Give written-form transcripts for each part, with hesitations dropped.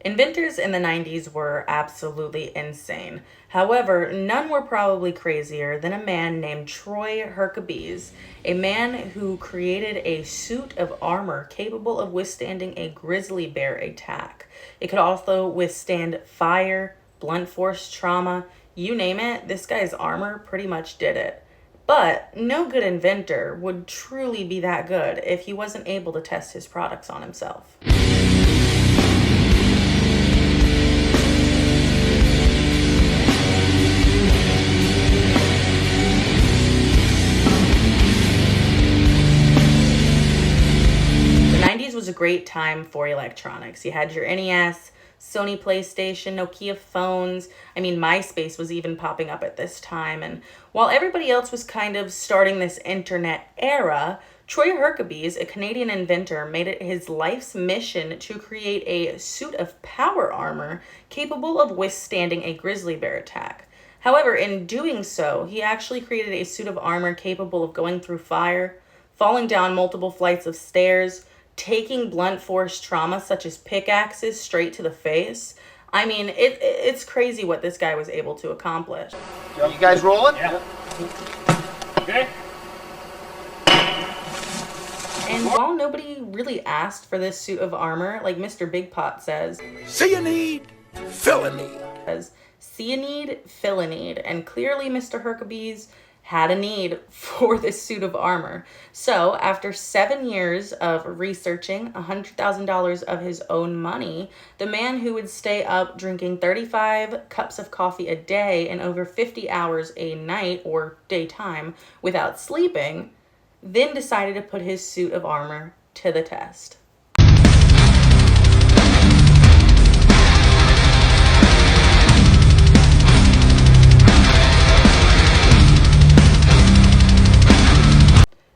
Inventors in the 90s were absolutely insane. However, none were probably crazier than a man named Troy Hercules, a man who created a suit of armor capable of withstanding a grizzly bear attack. It could also withstand fire, blunt force trauma, you name it, this guy's armor pretty much did it. But no good inventor would truly be that good if he wasn't able to test his products on himself. Was a great time for electronics. You had your NES, Sony PlayStation, Nokia phones. I mean, MySpace was even popping up at this time. And while everybody else was kind of starting this internet era, Troy Hercules, a Canadian inventor, made it his life's mission to create a suit of power armor capable of withstanding a grizzly bear attack. However, in doing so, he actually created a suit of armor capable of going through fire, falling down multiple flights of stairs, taking blunt force trauma such as pickaxes straight to the face. I mean, it's crazy what this guy was able to accomplish. Are you guys rolling? Yeah. Okay. And while nobody really asked for this suit of armor, like Mr. Big Pot says, see a need, fill a need. See a need, fill a need. And clearly Mr. Hercules had a need for this suit of armor. So after 7 years of researching, $100,000 of his own money, the man who would stay up drinking 35 cups of coffee a day and over 50 hours a night or daytime without sleeping, then decided to put his suit of armor to the test.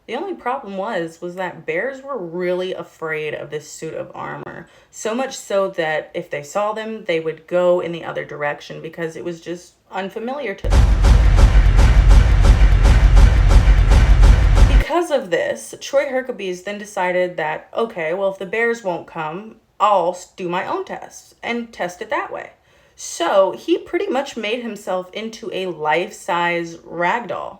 The only problem was that bears were really afraid of this suit of armor. So much so that if they saw them, they would go in the other direction because it was just unfamiliar to them. Because of this, Troy Hercules then decided that, okay, well, if the bears won't come, I'll do my own tests and test it that way. So he pretty much made himself into a life-size ragdoll.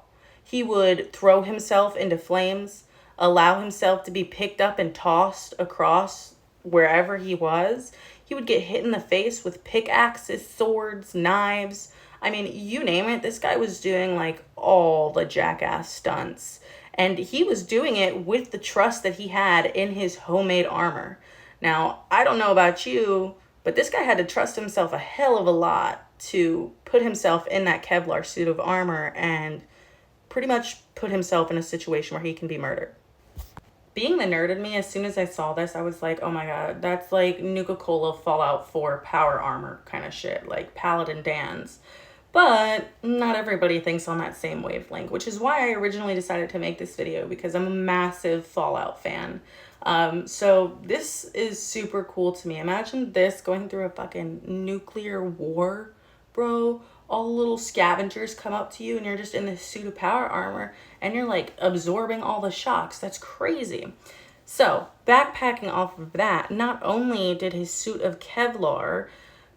He would throw himself into flames, allow himself to be picked up and tossed across wherever he was. He would get hit in the face with pickaxes, swords, knives. I mean, you name it, this guy was doing like all the jackass stunts. And he was doing it with the trust that he had in his homemade armor. Now, I don't know about you, but this guy had to trust himself a hell of a lot to put himself in that Kevlar suit of armor and pretty much put himself in a situation where he can be murdered. Being the nerd in me, as soon as I saw this, I was like, oh my god, that's like Nuka-Cola Fallout 4 power armor kind of shit, like Paladin Dan's. But not everybody thinks on that same wavelength, which is why I originally decided to make this video, because I'm a massive Fallout fan. So this is super cool to me. Imagine this going through a fucking nuclear war, bro. All the little scavengers come up to you and you're just in this suit of power armor and you're like absorbing all the shocks. That's crazy. So backpacking off of that, not only did his suit of Kevlar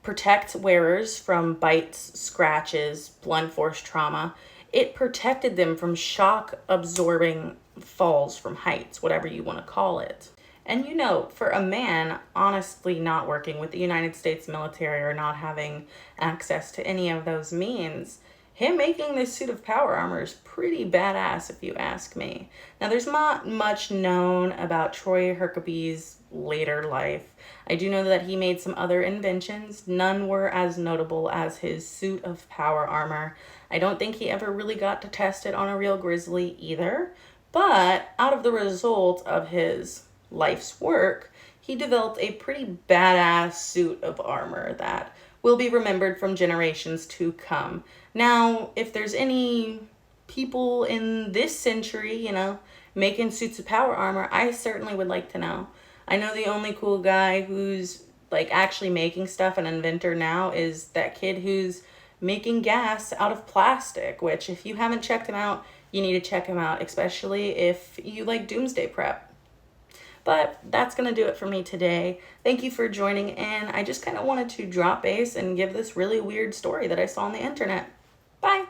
protect wearers from bites, scratches, blunt force trauma, it protected them from shock absorbing falls from heights, whatever you want to call it. And you know, for a man honestly not working with the United States military or not having access to any of those means, him making this suit of power armor is pretty badass if you ask me. Now, there's not much known about Troy Hercules' later life. I do know that he made some other inventions. None were as notable as his suit of power armor. I don't think he ever really got to test it on a real grizzly either. But out of the result of his life's work, he developed a pretty badass suit of armor that will be remembered from generations to come. Now, if there's any people in this century, you know, making suits of power armor, I certainly would like to know. I know the only cool guy who's like actually making stuff, an inventor now, is that kid who's making gas out of plastic, which if you haven't checked him out, you need to check him out, especially if you like doomsday prep. But that's going to do it for me today. Thank you for joining in. I just kind of wanted to drop base and give this really weird story that I saw on the internet. Bye.